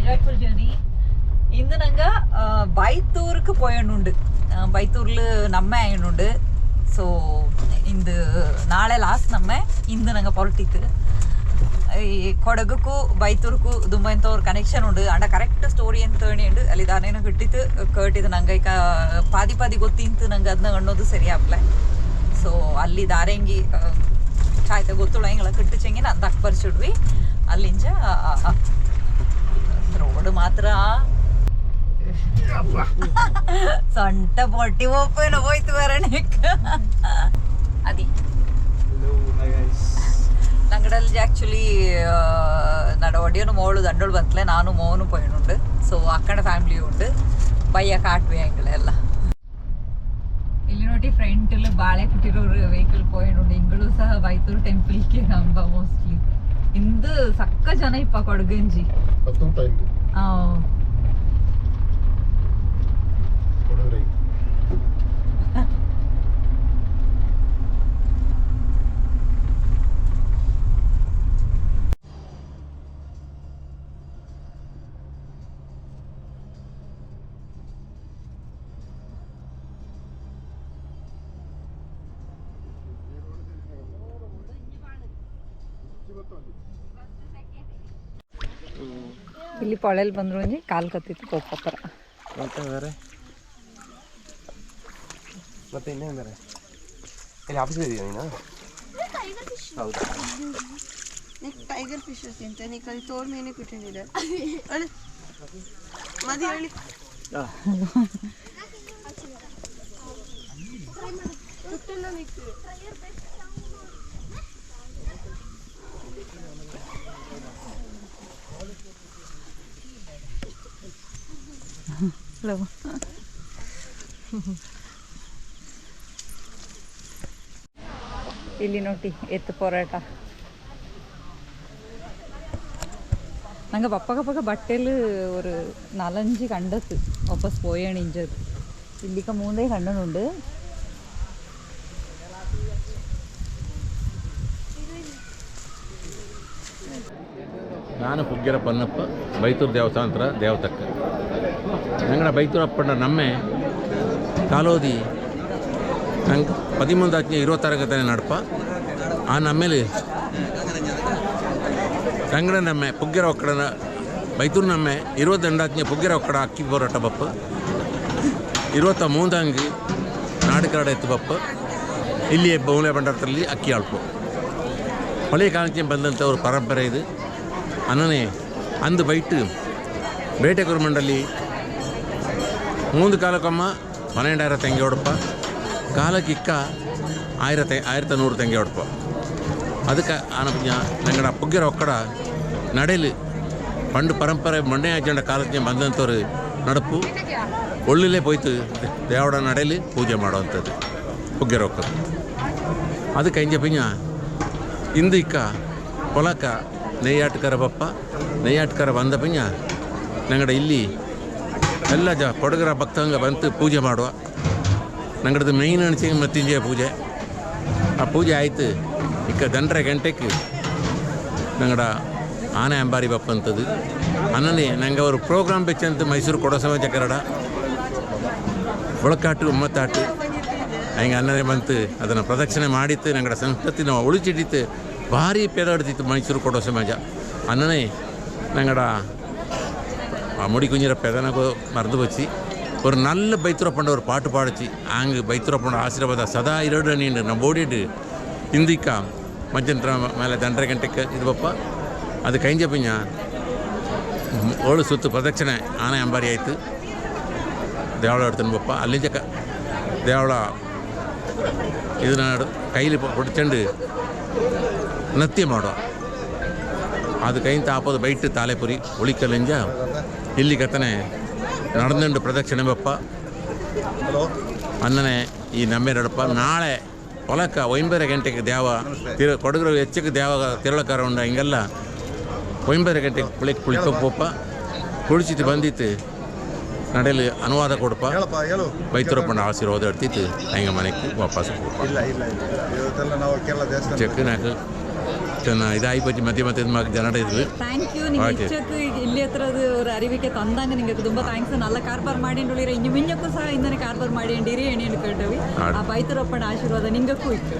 joyful journey. ഇന്ന് ഞങ്ങ ബൈത്തൂർക്ക് പോയുണ്ട്. ബൈത്തൂരിൽ നമ്മ ആയുണ്ട്. ಸೊ ಇಂದು ನಾಳೆ ಲಾಸ್ಟ್ ನಮ್ಮ ಇಂದು ನಂಗೆ ಹೊರಟಿತ್ತು. ಈ ಕೊಡಗಕ್ಕೂ ಬೈತೂರ್ಗೂ ತುಂಬ ಇಂಥವ್ರ ಕನೆಕ್ಷನ್ ಉಂಡು. ಅಂಡ ಕರೆಕ್ಟ್ ಸ್ಟೋರಿ ಅಂತ ಉಂಡು ಅಲ್ಲಿ ದಾನೇನೋ ಕಿಟ್ಟಿತ್ತು ಕೇಟಿದ್ದು ನಂಗೆ ಈಗ ಪಾದಿ ಪಾದಿ ಗೊತ್ತಿಂತು ನಂಗೆ ಅದನ್ನ ಅನ್ನೋದು ಸರಿ ಆಗ್ಲೆ. ಸೊ ಅಲ್ಲಿ ದಾರೆಂಗಿ ಚಾಯ್ತ ಗೊತ್ತುಳ ಹಿಂಗೆಲ್ಲ ಕಿಟ್ಟಿಚಂಗಿ ನಾನು ತಕ್ಕ ಬರ್ಸಿಡ್ವಿ. ಅಲ್ಲಿಂಚ ರೋಡ್ ಮಾತ್ರ ಸೊಂಟ ಪೊಟ್ಟಿ ಓಪನ್ ಹೋಯ್ತು ಬರಣಕ್ಕೆ ಅದಿ ನಂಗಡಲ್ಲಿ ಆ್ಯಕ್ಚುಲಿ ನಡ ಒಡಿಯೋನು ಮೋಳು ದಂಡೋಳು ಬಂತಲೆ ನಾನು ಮೋನು ಪೋಯನುಂಡು. ಸೊ ಅಕ್ಕನ ಫ್ಯಾಮಿಲಿ ಉಂಡು ಬಯ್ಯ ಕಾಟ್ವಿ ಅಂಗಳೆಲ್ಲ ಇಲ್ಲಿ ನೋಡಿ ಫ್ರಂಟಲ್ಲಿ ಬಾಳೆ ಕುಟ್ಟಿರೋರು ವೆಹಿಕಲ್ ಪೋಯನುಂಡು. ಇಂಗಳು ಸಹ ಬೈತೂರು ಟೆಂಪಲ್ಗೆ ನಂಬ ಮೋಸ್ಟ್ಲಿ ಇಂದು ಸಕ್ಕ ಜನ ಇಪ್ಪ ಕೊಡಗಂಜಿ. ಇಲ್ಲಿ ಪೊಳೆಲ್ ಬಂದ್ರು ಅಂದ್ರೆ ಕಾಲ್ ಕತ್ತಿತ್ತು ಕೋಪಪ್ಪರ ಮತ್ತೆ ಬೇರೆ ಮತ್ತೆ ಇನ್ನೇನು ಬೇರೆ ಇಲ್ಲಿ ಆಫೀಸ್ಗೆ ಇದೆಯಾ ನೀನು? ಹೌದು ಟೈಗರ್ ಫಿಶಸ್ ಅಂತ ನೀಕಲ್ಲಿ ತೋರ್ ಮೀನೇ ಕುಟ್ಟಿದೆ ಮದಿ ಹೇಳಿ ಇಲ್ಲಿ ನೋಡಿ ಎತ್ತು ಪೊರಾಟ நாங்கள் பக்க பட்டையில் ஒரு 4-5 கண்டது வாபஸ் போயணிஞ்சது. ഇല്ലിക്ക 3 കണ്ടനുണ്ട്. ನಾನು ಪುಗ್ಗೆರ ಪನ್ನಪ್ಪ ಬೈತೂರು ದೇವಸ್ಥಾನತ್ರ ದೇವತಕ್ಕ ನಂಗಡ ಬೈತೂರಪ್ಪಣ್ಣ ನಮ್ಮೆ ಕಾಲೋದಿ ನಂಗೆ 13-20 ನಡಪ ಆ ನಮ್ಮೇಲೆ ತಂಗಡ ನಮ್ಮೆ ಪುಗ್ಗೆರ ಒಕ್ಕಡನ ಬೈತೂರು ನಮ್ಮೆ 22 ಪುಗ್ಗೆರ ಒಕ್ಕಡ ಅಕ್ಕಿ ಬೋರಾಟ ಬಪ್ಪ 23 ನಾಡಕರಡ ಎತ್ತು ಬಪ್ಪ ಇಲ್ಲಿ ಬೌಲೆ ಬಂಡಾರದಲ್ಲಿ ಅಕ್ಕಿ ಆಳ್ಪು ಹಳೆಯ ಕಾಲಕ್ಕೆ ಬಂದಂಥ ஒரு ಪರಂಪರೆ ಇದು. ಅನ್ನನೇ ಅಂದು ಬೈಟ್ ಬೇಟೆ ಕುರುಮಂಡಲ್ಲಿ 3 ಕಾಲಕ್ಕೊಮ್ಮ 12,000 ತೆಂಗೆ ಹೊಡಪ ಕಾಲಕ್ಕಿಕ್ಕ 1,100 ತೆಂಗೆ ಹೊಡಪ. ಅದಕ್ಕೆ ಆನಪಂಜ ನಂಗಡ ಪುಗ್ಗೆರ ಒಕ್ಕಡ ನಡೆಯಲು ಪಂಡು ಪರಂಪರೆ ಮೊನ್ನೆ ಆಚಂಡ ಕಾಲಕ್ಕೆ ಬಂದಂಥವ್ರು ನಡಪು ಒಳ್ಳೆ ಪೋಯ್ತು ದೇವಡ ನಡೆಯಲಿ ಪೂಜೆ ಮಾಡುವಂಥದ್ದು ಪುಗ್ಗೆರ ಒಕ್ಕಡ. ಅದಕ್ಕೆ ಇಂಜ ಪಿಂಜ ಇಂದು ಇಕ್ಕ ಹೊಲಕ ನೆಯ್ಯಾಟ್ಕರ ಬಪ್ಪ ನೆಯ್ಯಾಟ್ಕರ ಬಂದ ಪಿಂಜ ನಂಗಡ ಇಲ್ಲಿ ಎಲ್ಲ ಕೊಡಗರ ಭಕ್ತಂಗ ಬಂತು ಪೂಜೆ ಮಾಡುವ. ನಂಗಡದು ಮೇಯ್ನ್ ಅನಿಸಿ ಮತ್ತಿಂಜೆ ಪೂಜೆ. ಆ ಪೂಜೆ ಆಯಿತು ಇಕ್ಕ 2:30 ಗಂಟೆಗೆ ನಂಗಡ ಆನೆ ಅಂಬಾರಿ ಬಪ್ಪಂಥದ್ದು ಅನ್ನನೇ ನಂಗೆ ಅವರು ಪ್ರೋಗ್ರಾಮ್ ಬೆಚ್ಚಂತ ಮೈಸೂರು ಕೊಡೋ ಸಮಾಜ ಕರಡ ಒಳಕಾಟು ಒಮ್ಮತ್ತಾಟು ಹಂಗೆ ಅನ್ನದೇ ಬಂತು. ಅದನ್ನು ಪ್ರದಕ್ಷಿಣೆ ಮಾಡಿತ್ತು. ನಂಗಡ ಸಂಸ್ಕೃತಿ ನಾವು ಉಳಿಚಿಟ್ಟಿತ್ತು. ಭಾರಿ ಪೇದಾಡ್ತಿತ್ತು ಮೈಸೂರು ಕೊಡೋ ಸಮಾಜ ಅನ್ನನೇ ನಂಗಡ ಆ ಮುಡಿ ಕುಂಜಿರ ಪೆದನಗೂ ಮರೆದು ಬಚ್ಚಿ ஒரு நல்ல பைத்துரப்பண்ட ஒரு பாட்டு பாடிச்சு அங்கே பைத்துரப்பண்ட ஆசீர்வாத சதா இரடு நீண்டு நம்ம ஓடிட்டு இந்திக்கா மஞ்சள் மேலே 2:30 ಗಂಟೆಗೆ ಇದು ಬಪ್ಪ. ಅದು ಕೈಂಜ ಪಿಂಜ 7 ಸುತ್ತು ಪ್ರದಕ್ಷಿಣೆ ಆನೆ ಅಂಬಾರಿ ಆಯಿತು. ದೇವಳ ಆಡ್ತಾನೆ ಬಪ್ಪ. ಅಲ್ಲಿಂದ ದೇವಳ ಇದನ್ನ ಕೈಲಿ ಹೊಡ್ಕೊಂಡು ನೃತ್ಯ ಮಾಡೋ. ಅದು ಕೈಂತ ಹಾಕೋದು ಬೈಟ್ ತಾಲೆಪುರಿ ಉಳಿಕಲ್ಲಿಂಜ ಇಲ್ಲಿ ಕತ್ತನೆ ನಡೆದಂಡು ಪ್ರದಕ್ಷಿಣೆ ಬಪ್ಪ ಅನ್ನನೇ ಈ ನಮ್ಮೆ ನಡಪ್ಪ. ನಾಳೆ ಹೊಲಕ್ಕ 9:30 ಗಂಟೆಗೆ ದೇವ ಕೊಡಗರು ಹೆಚ್ಚಕ್ಕೆ ದೇವ ತಿರಳಕಾರ ಉಂಡ ಹಿಂಗೆಲ್ಲ 9:30 ಗಂಟೆಗೆ ಕುಳಿಪಪ್ಪ ಕುಳಿಸಿಟ್ಟು ಬಂದಿತ್ತು ನಡೆಯಲು ಅನುವಾದ ಕೊಡಪ್ಪ ಬೈತೂರಪ್ಪನ ಆಶೀರ್ವಾದ ಇಡ್ತಿತ್ತು ಹಂಗೆ ಮನೆಗೆ ವಾಪಸ್ ಚೆಕ್ ನಾಲ್ಕು ഇതായിപ്പോയി മധ്യ മധ്യ ജനറേറ്റ് ചെയ്തത്. Thank you. நீங்கள் இச்சக்கு ಇಲ್ಲಿ ಹತ್ರದ ஒரு அறிவிಕೆ ತಂದಂಗೆ ನಿಮಗೆ ತುಂಬ ಥ್ಯಾಂಕ್ಸ್. ನಲ್ಲ ಕಾರ್ಬಾರ್ ಮಾಡಿಂಡುಳಿರ ಇನ್ನು ಮಿಂಜಕ್ಕೂ ಸಹ ಇಂದನೆ ಕಾರ್ಬಾರ್ ಮಾಡಿಂಡಿರಿ ಏನೇನು ಕೇಳ್ತೇವೆ. ಆ ಬೈತರಪ್ಪನ ಆಶೀರ್ವಾದ ನಿಂಗಕ್ಕೂ ಇತ್ತು.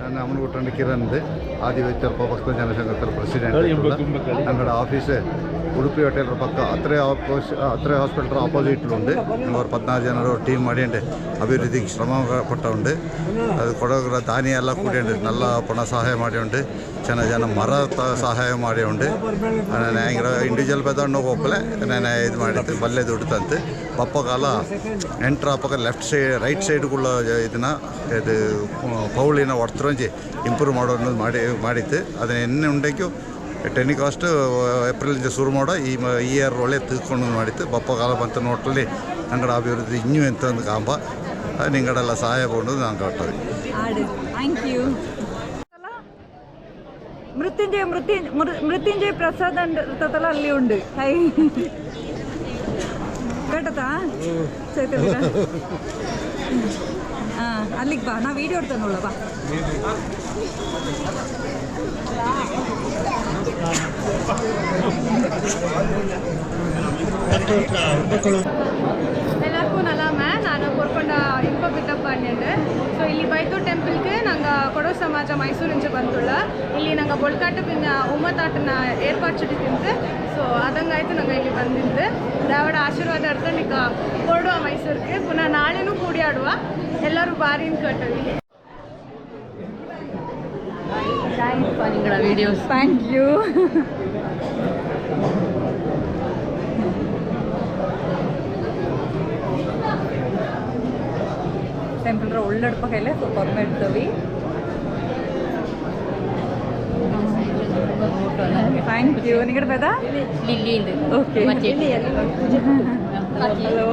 ഞാൻ അമ്മൻകുട്ടൻ്റെ കിരണിൻ്റെ ആദിവാസി പൗരസ്ത്യ ജനസംഘത്തിലെ പ്രസിഡന്റ്. ഞങ്ങളുടെ ഓഫീസ് ಉಡುಪಿ ಹೋಟೆಲ್ ಪಕ್ಕ ಅತ್ರೆ ಹಾಸ್ಪಿಟಲ್ ಆಪೋಸಿಟ್ಲುಂಡು. ಒಂದು 14 ಜನರು ಟೀಮ್ ಮಾಡಿಂಡೆ ಅಭಿವೃದ್ಧಿಗೆ ಶ್ರಮ ಪಟ್ಟುಂಡು. ಅದು ಕೊಡಗರ ದಾನಿ ಎಲ್ಲ ಕೂಡಿಂಡು ನಲ್ಲ ಪಣ ಸಹಾಯ ಮಾಡಿಂಡು. ಜನ ಮರ ಸಹಾಯ ಮಾಡಿಂಡು. ನಾನು ಇಂಡಿವಿಜುವಲ್ ಬೆದಣ್ಣು ಒಪ್ಪಲೆ ನಾನು ಇದು ಮಾಡಿದ್ದು ಬಲ್ಲೆ ದುಡ್ಡು ತಂತು ಪಪ್ಪ ಕಾಲ ಎಂಟ್ರ ಪಕ್ಕ ಲೆಫ್ಟ್ ಸೈಡ್ ರೈಟ್ ಸೈಡ್ಗಳ ಇದನ್ನ ಇದು ಪೌಳಿನ ಒಡ್ತರಂಜಿ ಇಂಪ್ರೂವ್ ಮಾಡೋದು ಮಾಡಿತ್ತು. ಅದನ್ನ ಎಣ್ಣೆ ಉಂಡೆಗೂ ಟೆನಿಕಾಸ್ಟ್ ಏಪ್ರಿಲಿಂದ ಶುರು ಮಾಡೋ ಈ ಇಯರ್ ಒಳ್ಳೆ ತಿಳ್ಕೊಂಡು ಮಾಡಿತ್ತು. ಬಪ್ಪ ಕಾಲ ಬಂತ ನೋಟಲ್ಲಿ ಅಂಗಡ ಅಭಿವೃದ್ಧಿ ಇನ್ನೂ ಎಂತ ಒಂದು ಕಾಂಬ ನಿಂಗಡೆಲ್ಲ ಸಹಾಯ ಕೊಂಡು ನಾನು ಕಟ್ಟೋದು. Thank you. ಮೃತ್ಯುಂಜಯ ಪ್ರಸಾದ್ ಇರ್ತದಲ್ಲ ಅಲ್ಲಿ ಉಂಡು. ಹೈ ಕೇಟತಾ ಚೈತನ್ಯ ಹಾಂ ಅಲ್ಲಿಗೆ ಬಾ. ನಾ ವೀಡಿಯೋ ಇಡ್ತಾನಲ್ಲ ಬಾ. ಎಲ್ಲರಿಗೂ ನಲಮ ನಾನು ಕೋರ್ಕೊಂಡ ಇಂಕೋ ಬಿಟ್ಟಪ್ಪ ಅಂಡೆ. ಸೊ ಇಲ್ಲಿ ಬೈತೂರು ಟೆಂಪಲ್ಗೆ ನಂಗೆ ಕೊಡೋ ಸಮಾಜ ಮೈಸೂರಿಂದ ಬಂದುಳ್ಳ. ಇಲ್ಲಿ ನಂಗೆ ಬೊಳ್ಕಾಟ ಉಮ್ಮತಾಟನ ಏರ್ಪಾಡು ತಿಂತೆ. ಸೊ ಅದಂಗಾಯ್ತು ನಂಗೆ ಇಲ್ಲಿ ಬಂದಿದ್ದೆ. ದ್ರಾವಿಡ ಆಶೀರ್ವಾದ ಇಡ್ಕೊಂಡು ಈಗ ಹೊರಡುವ ಮೈಸೂರಿಗೆ. ಪುನಃ ನಾಳೆನೂ ಕೂಡಿ ಆಡುವ. ಎಲ್ಲರೂ ಬಾರಿನ ಕಟ್ಟವಿ. Videos thank you. ಟೆಂಪಲ್ ಒಳ್ಳೆಡ್ಪ ಕೈಲೆ ಸ್ವಲ್ಪ ಇಡ್ತೀವಿ. Thank you. ನಿಗಡೆ ಬೇದ ಓಕೆ. ಹಲೋ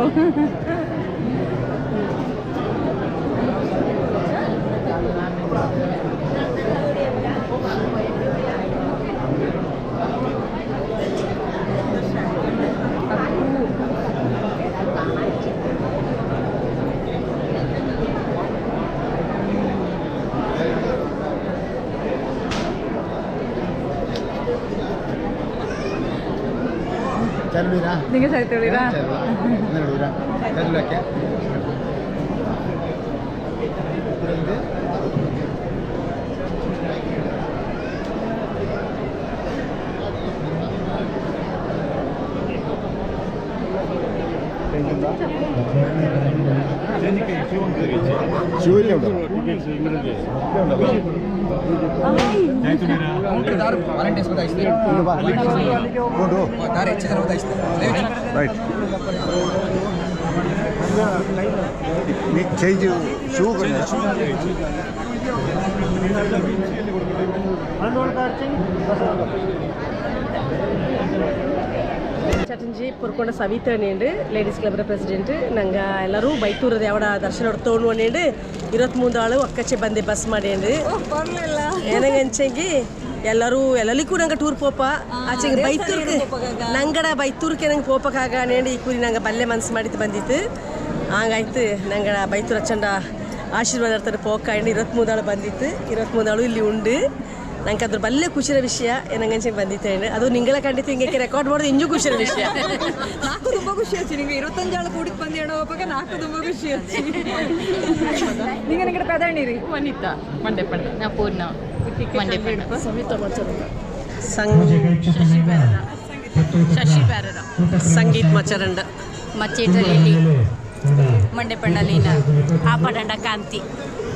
നിങ്ങൾ ചരിത്രവിടാ ಚೇಂಜ್ ಶೂ ಚಟಂಜಿ ಪುರ್ಕೊಂಡ ಸವಿತಾ ನೇಂಡು ಲೇಡೀಸ್ ಕ್ಲಬ್ ಪ್ರೆಸಿಡೆಂಟ್. ನಂಗೆ ಎಲ್ಲರೂ ಬೈತೂರದ ಯಾವಡ ದರ್ಶನ ತೊಗೊಂಡು ನೇಂಡು 23 ಆಳು ಒಕ್ಕಚ್ಚೆ ಬಂದೆ ಬಸ್ ಮಾಡೇಂಡು ಏನಂಚೆಂಗಿ ಎಲ್ಲರೂ ಎಲ್ಲಲಿಕ್ಕೂ ನಂಗೆ ಟೂರ್ ಪೋಪ ಆಚೆಗೆ ಬೈತೂರ್ಗೆ ನಂಗಡ ಬೈತೂರ್ಗೆ ನಂಗೆ ಪೋಪಕ್ಕಾಗ ನೇಂಡು ಈ ಕೂರಿ ನಂಗೆ ಬಲ್ಲೆ ಮನ್ಸು ಮಾಡಿದ್ದು ಬಂದಿತ್ತು. ಹಂಗಾಯ್ತು ನಂಗಡ ಬೈತೂರು ಹಚ್ಚಂಡ ಆಶೀರ್ವಾದ ಇರ್ತಾರೆ ಪೋಕ ಅಂಡು 23 ಆಳು ಬಂದಿತ್ತು. 23 ಆಳು ಇಲ್ಲಿ ಉಂಡು. ನಂಗೆ ಅದ್ರ ಬಲ್ಲೆ ಖುಷಿಯ ವಿಷಯ ಏನಂಗಂಚೆ ಬಂದಿತ್ತು. ಅದು ನಿಂಗಳ ಖಂಡಿತ ಹಿಂಗೆ ರೆಕಾರ್ಡ್ ಮಾಡೋದು ಇಂಜು ಖುಷಿಯ ವಿಷಯ. ನಾಲ್ಕು ತುಂಬ ಖುಷಿ ಆಯ್ತು. ನಿಮಗೆ 25 ಆಳು ಕೂಡಿಗೆ ಬಂದು ಹೇಳೋವಾಗ ನಾಲ್ಕು ತುಂಬ ಖುಷಿ ಆಯ್ತು. ನಿಂಗೆ ನಿಂಗಡೆ ಪೆದಣಿರಿ ವನಿತಾ ಮಂಡೆ ಪಂಡ ನಾ ಪೂರ್ಣ ಮಂಡೆ ಪಂಡ ಸವಿತಾ ಮಚರಂಡ ಶಶಿ ಬ್ಯಾರರ ಸಂಗೀತ್ ಮಚರಂಡ ಮಚ್ಚೇಟಲ್ಲಿ ಮಂಡೆ ಪಂಡಲಿನ ಆಪಡಂಡ ಕಾಂತಿ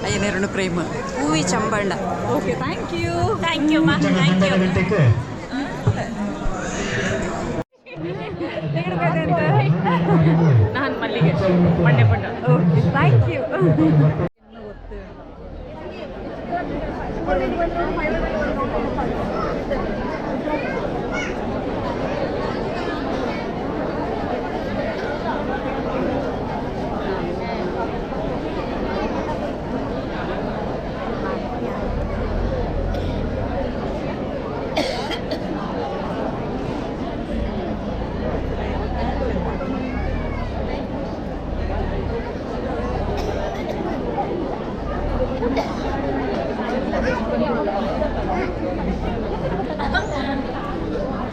ಅಯ್ಯನೇರನು ಪ್ರೇಮ ಹೂವಿ ಚಂಬಳ್ಳ. Okay thank you. Thank you ಮಾ. Thank you. ನಾನು ಮಲ್ಲಿಗೆ ಮಂಡೆ ಪಂಡ. Okay thank you.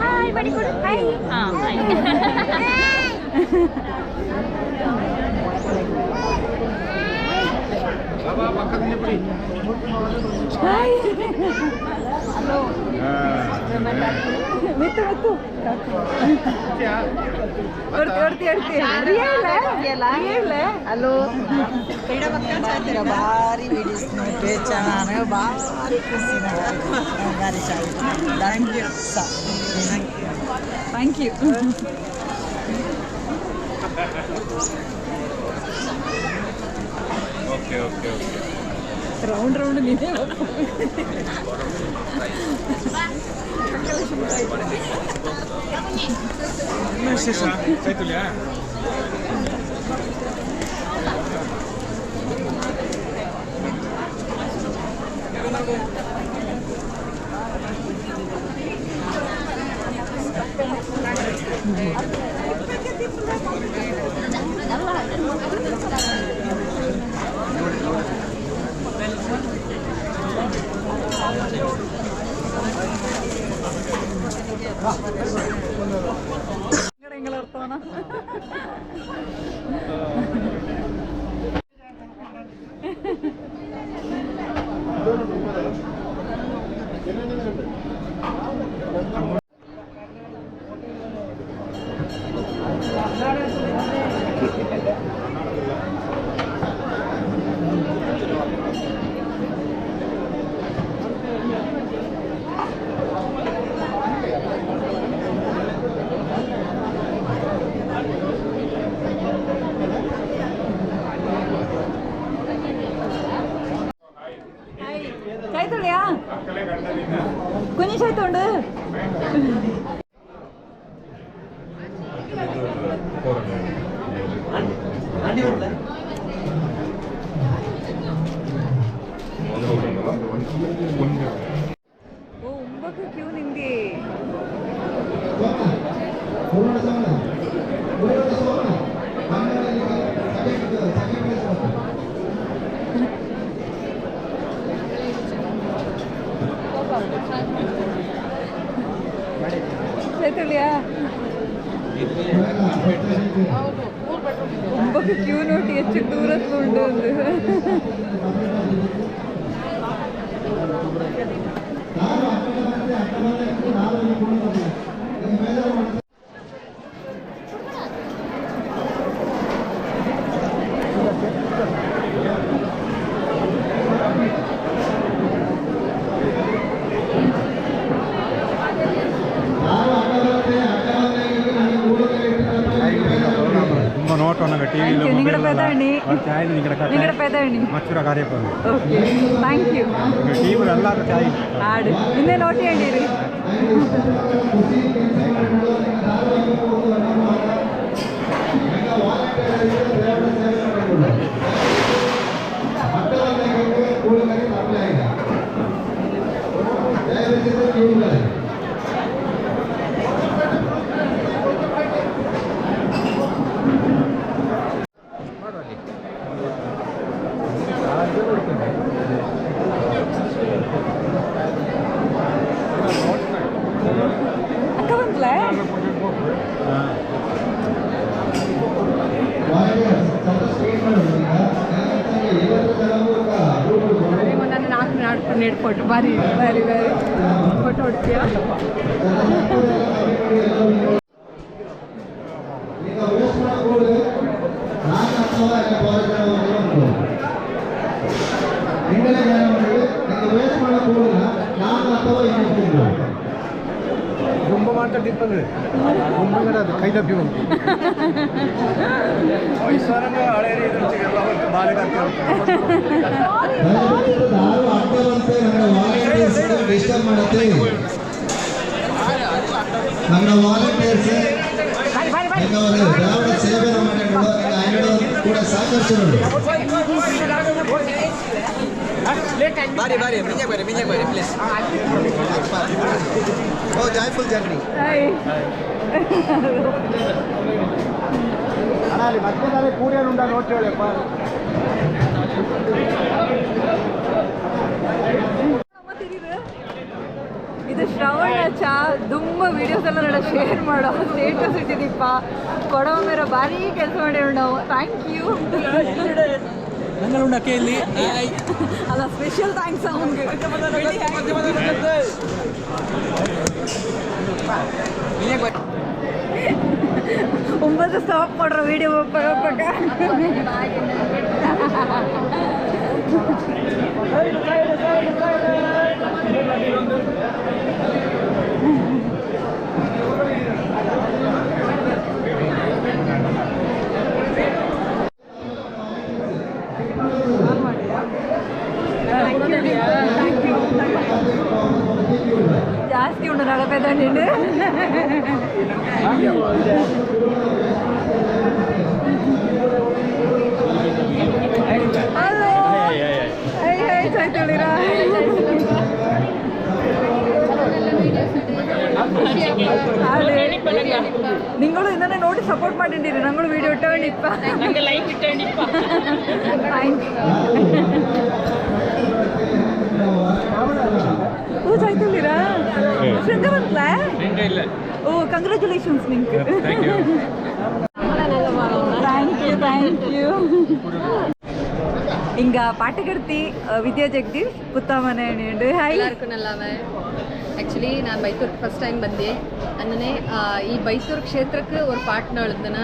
ಹಾಯ್ ಬಡಿ ಕೊಡು ಹಾಯ್ ಹಾಂ ಹಾಯ್ ಹಲೋ ಮಿತ್ತು ಮಿತ್ತು ಹಲೋ ಭಾರಿ ವಿಡಿಯೋಸ್ ನೋಡ್ರಿ ಚೆನ್ನಾಗಿ ಭಾರಿ ಖುಷಿ ಗಾರಿ thank you thank you okay okay okay round round ನೀನೇ ಚೈತುಲ್ಯ ചൈത്തുള്ളിയാ കുഞ്ഞി ചൈത്തുണ്ട് ഓ ഉമ്പക്ക് ക്യൂ നിന്തി ಚೈತುಳ್ಳಿಯಾ ಉಂಬಕ್ಕೆ ಕ್ಯೂ ನೋಡಿ ಹೆಚ್ಚು ದೂರದ್ದು ಉಂಟು ಒಂದು നിങ്ങളുടെ പേതാണി നിങ്ങളുടെ പേതാണി ഓക്കെ താങ്ക് യു ആട് ഇന്നേ നോട്ട് ചെയ്യേണ്ടി ಅಕ್ಕ ಬಂದ್ಲೇ ನಾನು ನಾಲ್ಕು ನೆಡ್ಕೊಟ್ಟು ಬಾರಿ ಬಾರಿ ಬಾರಿ ಫೋಟೋ ಹೊಡ್ತೀಯ ಗುಂಬ ಮಾತಾಡಿರ್ತಂದ್ರೆ ಗುಂಬಂಗಡ ಅದು ಕೈ ತಪ್ಪಿ ಬಂತು ವಯಸ್ಸಾರಂಗ ಹಳೆ നമ്മുടെ ವಾಲಂಟಿಯರ್ಸ್ ದ್ರಾವಿಡ ಸೇವೆ ಕೂಡ ಸಹಕರಿಸಿದರು ಪ್ಲೀಸ್ ಓ ಜಾಯ್ಫುಲ್ ಜರ್ನಿ ಅಣ್ಣ ಅಲ್ಲಿ ಮಧ್ಯದಲ್ಲಿ ಕೂಡಿಯನುಂಡ ನೋಡ್ತೇವಪ್ಪ ಇದು ಶ್ರವಣ ಚಾ ತುಂಬ ವಿಡಿಯೋಸ್ ಎಲ್ಲ ನಡ ಶೇರ್ ಮಾಡೋ ಸ್ಟೇಟಸ್ ಇಟ್ಟಿದ್ದೀಪ್ಪ ಕೊಡೋ ಮೇರ ಭಾರಿ ಕೆಲಸ ಮಾಡಿರೋ ನಾವು ಥ್ಯಾಂಕ್ ಯು ಅಲ್ಲ ಸ್ಪೆಷಲ್ ಥ್ಯಾಂಕ್ಸ್ ಅವನಿಗೆ ಒಂಬತ್ತು ಸ್ಟಾಪ್ ಮಾಡ್ರೋ ವಿಡಿಯೋ ಹೋಗ್ಬೇಕ ಜಾಸ್ತಿ ಉಂಟು ನಡಪೇದಂಡು ಹಲೋ ಹೈ ಹೈ ಚೈತಳಿರಾ ನಿಂಗಳು ಇದನ್ನೇ ನೋಡಿ ಸಪೋರ್ಟ್ ಮಾಡಿದ್ದೀರಿ ನಂಗಳು ವಿಡಿಯೋ ಇಟ್ಟವಣಿಪ್ಪ ಲೈಕ್ ಇಟ್ಟವಣಿಪ್ಪ ಓ ಚೈತಳಿರಾ ಶೃಂಗ ಬಂತ್ಲ ಓ ಕಂಗ್ರ್ಯಾಚುಲೇಷನ್ಸ್ ನಿಂಗೆ ಥ್ಯಾಂಕ್ ಯು ಹಿಂಗ ಪಾಠಕರ್ತಿ ವಿದ್ಯಾ ಜಗದೀಶ್ ಪುತ್ತಮನೆ ಹಾಯ್ ಎಲ್ಲರಿಗೂ ನಲ್ಲವೇ ಆ್ಯಕ್ಚುಲಿ ನಾನು ಬೈತೂರ್ ಫಸ್ಟ್ ಟೈಮ್ ಬಂದೆ ಅನ್ನೇ ಈ ಬೈತೂರ್ ಕ್ಷೇತ್ರಕ್ಕೆ ஒரு பாட்டுன்னு எழுதுன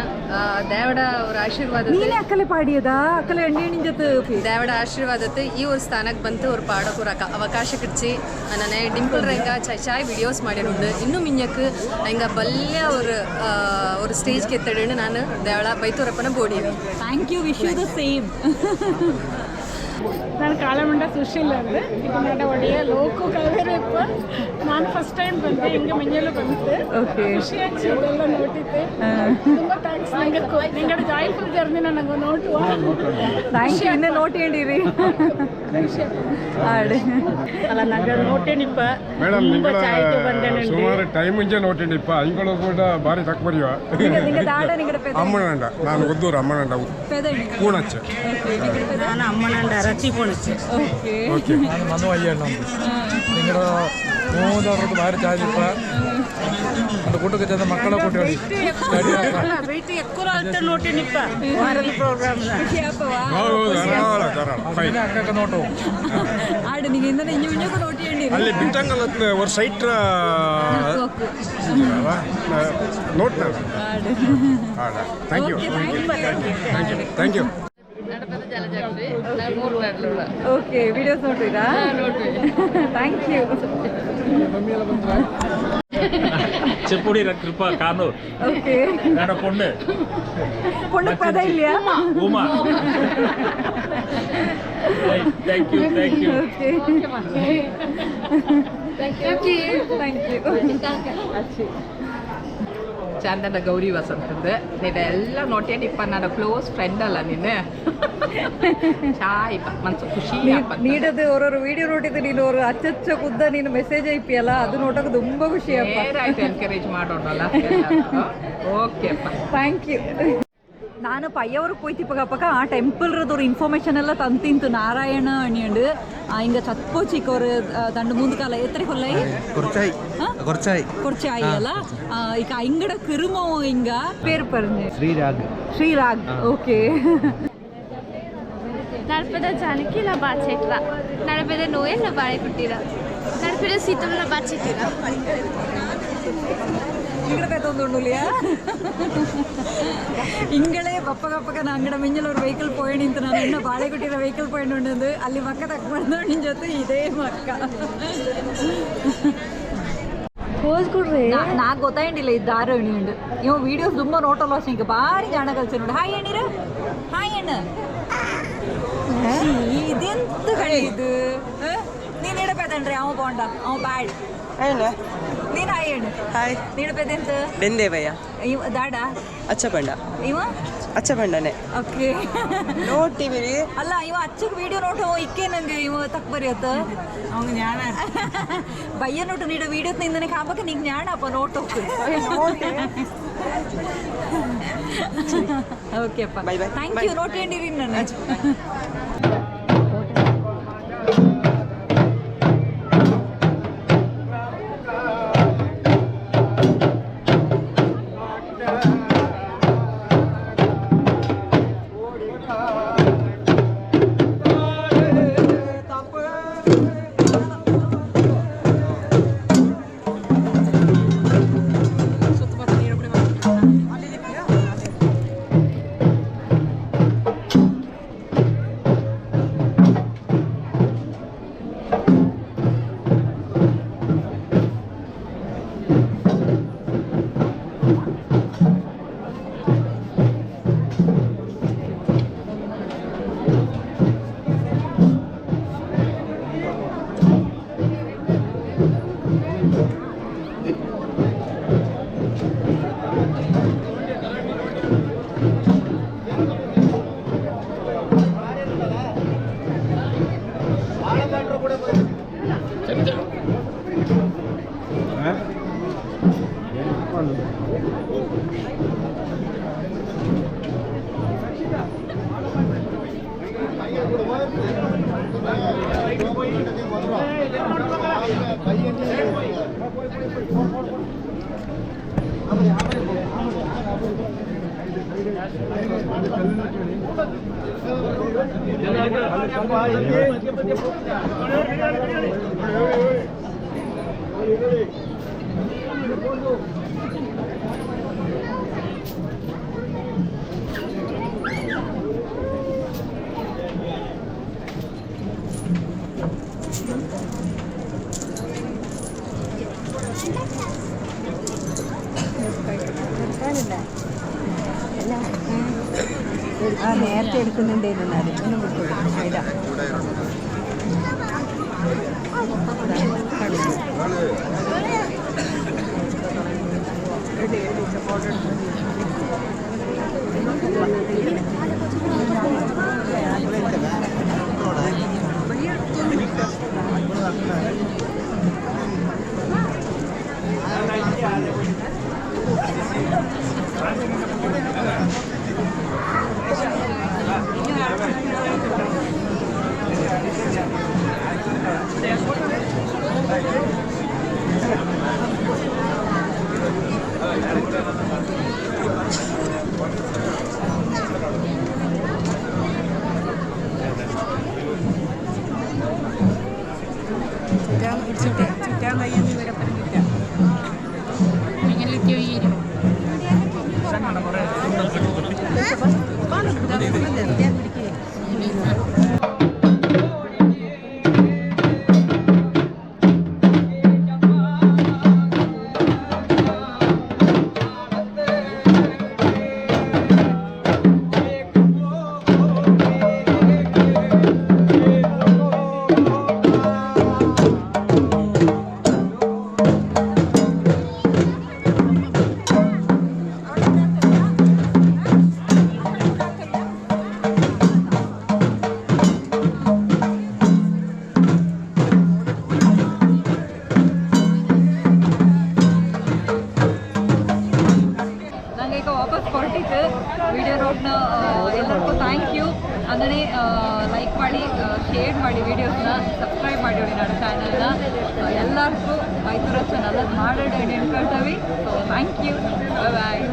தேவட ஒரு ஆசீர்வாதத்தை ನೀನೇ ಅಕ್ಕಲೆ ಪಾಡಿಯದಾ ಅಕ್ಕಲೆ ಎಣ್ಣೆ ಜೊತೆ ದೇವಡ ಆಶೀರ್ವಾದத்தை ಈ ஒரு ಸ್ಥಾನಕ್ಕೆ ಬಂತು ஒரு ಪಾಡಕ್ಕೆ ஒரு ಅವಕಾಶ ಕಿಡ್ಚಿ ಅನ್ನೇ ಡಿಂಪಲ್ ರಂಗ ಚಾಯ್ ವಿಡಿಯೋಸ್ ಮಾಡಿರುಂಡು ಇನ್ನು ಮಿಂಜಕ್ಕೆ ಹಂಗ ಬಲ್ಯ ஒரு ಸ್ಟೇಜ್ಗೆ ಎತ್ತಡೇನು ನಾನು ದೇವಳ ಬೈತೂರಪ್ಪನ ಬೋಡಿವೆ thank you wish you the same ನಾನು ಕಾಳಮಂಡ ಸುಶೀಲ್ ಅಂದರೆ ಇದು ನಡ ಒಡೆಯ ಲೋಕು ಕಲ್ವೇರಪ್ಪ ನಾನು ಫಸ್ಟ್ ಟೈಮ್ ಬಂದೆ ಹಿಂಗೆ ಮಂಜಲು ಬಂತೆ ಖುಷಿ ಆಗಿ ಇದೆಲ್ಲ ನೋಟಿದ್ದೆ ತುಂಬ ಥ್ಯಾಂಕ್ಸ್ ನಿಂಗಡೆ ಜಾಯ್ಫುಲ್ ಜರ್ನಿ ನನಗೆ ನೋಟುವ ಥ್ಯಾಂಕ್ ಯು ಇನ್ನೇ ನೋಟೇಂಡಿರಿ ಆಡೆ ಅಲ್ಲ ನಂಗೆ ನೋಟೇನಿಪ್ಪ ಮೇಡಮ್ ಸುಮಾರು ಟೈಮ್ ಮುಂಚೆ ನೋಟಿನಿಪ್ಪ ಅಂಗಳು ಕೂಡ ಭಾರಿ ತಕ್ಬರಿವ ನಿಂಗೆ ದಾಡ ನಿಂಗಡೆ ಅಮ್ಮನಂಡ ನಾನು ಒದ್ದೂರು ಅಮ್ಮನಂಡ ಪೆದಡಿ ಕೂಣಚ್ಚ ನಾನು ಅಮ್ಮನಂಡ ರಚ್ಚಿ ಪೋಣಿಸಿ ಓಕೆ ನಾನು ಮನು ಅಯ್ಯಣ್ಣ ನಿങ്ങളുടെ ಮೂದಾರದ್ದು ಭಾರಿ ಚಾಜಿಪ್ಪ ಒಂದು ಕೂಟಕ್ಕೆ ಚಂದ ಮಕ್ಕಳ ಕೊಟ್ಟು ಭೇಟಿ ಎಕ್ಕೂರ ಅಂತ ನೋಟೇನಿಪ್ಪ ವಾರದ ಪ್ರೋಗ್ರಾಮ್ ಅಕ್ಕ ನೋಟು ಆಡು ನಿಂಗೆ ಇಂದನೆ ಇಂಜು ನೋಟೇಂಡಿ ಅಲ್ಲಿ ಬಿಟ್ಟಂಗಲ್ಲ ಒಂದು ಸೈಟ್ ನೋಟ್ thank you thank you okay videos ನೋಡ್ತೀರಾ ಥ್ಯಾಂಕ್ ಯು చెప్పుడి కృప కాను ఓకే నాడ పొండు పొండు పద ఇల్లయా ఉమా thank you okay thank you ಚಂದನ ಗೌರಿ ವಸಂತದ್ದು ನೀವೆಲ್ಲ ನೋಟೇನಿಪ್ಪ ನನ್ನ ಕ್ಲೋಸ್ ಫ್ರೆಂಡ್ ಅಲ್ಲ ನೀನು ಚಾಯ್ಪ ಮನ್ಸು ಖುಷಿ ನೀಡದು ಅವ್ರವ್ರ ವಿಡಿಯೋ ನೋಡಿದ್ದು ನೀನು ಅವ್ರು ಅಚ್ಚಚ್ಚ ಕುದ್ದ ನೀನು ಮೆಸೇಜ್ ಐಪಿಯಲ್ಲ ಅದು ನೋಡೋಕೆ ತುಂಬ ಖುಷಿ ಆಯ್ತು ಎನ್ಕರೇಜ್ ಮಾಡೋಣಲ್ಲ ಓಕೆಪ್ಪ ಥ್ಯಾಂಕ್ ಯು ನಾನು ಪಯ್ಯವ್ರಿಗೆ போய்த்திப்பக்க ಆ ಟೆಂಪಲ್ರದವ್ರ ಇನ್ಫಾರ್ಮೇಷನ್ ಎಲ್ಲ ತಂತಿಂತು ನಾರಾಯಣ ಅಣಿಯಂಡು ಹಿಂಗ ಚತ್ಪೋಚಿಕ್ ಅವ್ರ ದಂಡು ಮುಂದೆ ಕಾಲ ಎತ್ತರೆ ಕೊಲ್ಲೈ ಕೊರ್ಚಾಯಿ ಅಲ್ಲ ಈಗ ಹಿಂಗಡ ಕಿರುಮೋ ಹಿಂಗ ಪೇರು ಪರ್ನೆ ಶ್ರೀರಾಗ್ ಓಕೆ ನಡಪದ ಜಾನಕಿ ಇಲ್ಲ ಬಾಚೆಟ್ರ ನಡಪದ ನೋಯೆ ಇಲ್ಲ ಬಾಳೆ ಕೊಟ್ಟಿರ ನಡಪದ ಸೀತಮ್ನ ಬಾಚೆಟ್ಟಿರ ഇങ്ങടെ തോന്നുന്നില്ല ഇങ്ങളെ പപ്പ ഞങ്ങളുടെ മിഞ്ഞൽ ഒരു വെഹിക്കിൾ പോയണിಂತ ನಾನು ಇನ್ನ ಬಾಳೆಗುಟ್ಟಿರ ವೆಹಿಕಲ್ പോയിട്ടുണ്ട് ಅಲ್ಲಿ ಮಕ್ಕ ತಕ್ಕೊಂಡ ಜೊತೆ ಇದೇ ಮಕ್ಕ ಪೋಸ್ ಕೊಡ್ರಿ ನಾಕ್ ಗೊತ್ತಾಯಿಲ್ಲ ಇದು ದಾರ ಎಣಿಯುಂಡು ಇವ ವಿಡಿಯೋಸ್ ತುಂಬ ನೋಟಲ್ಲ ಇಂಕ ಭಾರಿ ಜಾಣ ಕಲ್ಸಿ ನೋಡಿ ಹಾಯ್ ಎಣ್ಣೀರ ಹಾಯ್ ಎಣ್ಣ ಇದೆಂತ ಕಳಿದು ನೀನು ಇಡಬೇಕನ್ರಿ ಅವ ಬೋಂಡ ಅವ ಬ್ಯಾಡ್ ನೀನು ಹಾಯ್ ಎಣ್ಣು ಹಾಯ್ ನೀಡಬೇಕಂತ ಬೆಂದೇವಯ್ಯ ಇವ ದಾಡ ಅಚ್ಚಪಂಡ ಇವ ಅಚ್ಚಪಂಡನೆ ಓಕೆ ನೋಡ್ತೀವಿ ಅಲ್ಲ ಇವ ಅಚ್ಚಕ್ಕೆ ವಿಡಿಯೋ ನೋಟು ಇಕ್ಕೆ ನಂಗೆ ಇವ ತಕ್ಕ ಬರೆಯತ್ತ ಅವ್ನು ಜ್ಞಾನ ಬಯ್ಯ ನೋಟು ನೀಡೋ ವಿಡಿಯೋತ್ ನಿಂದನೆ ಕಾಂಬಕ್ಕೆ ನಿಂಗೆ ಜ್ಞಾನಪ್ಪ ನೋಟ್ ಹೋಗ್ತದೆ ಓಕೆಪ್ಪ ಥ್ಯಾಂಕ್ ಯು ನೋಟೇಂಡಿರಿ ನನ್ನ നേരത്തെ എടുക്കുന്നുണ്ടായിരുന്നു അതിന് വിട്ടുകൊടുക്കും ഇതാ ചുറ്റാൻ കഴിയുന്ന ഇവിടെ പറഞ്ഞിട്ടാണ് ವಿಡಿಯೋ ನೋಡ್ನ ಎಲ್ಲರಿಗೂ ಥ್ಯಾಂಕ್ ಯು ಅಂದರೆ ಲೈಕ್ ಮಾಡಿ ಶೇರ್ ಮಾಡಿ ವಿಡಿಯೋಸ್ನ ಸಬ್ಸ್ಕ್ರೈಬ್ ಮಾಡಿ ನನ್ನ ಚಾನಲ್ನ ಎಲ್ಲರಿಗೂ ಮೈಸೂರು ಚಾನಲ್ ಮಾಡೋಣ ನೆನ್ಕೊಳ್ತೀವಿ ಸೊ ಥ್ಯಾಂಕ್ ಯು ಬಾಯ್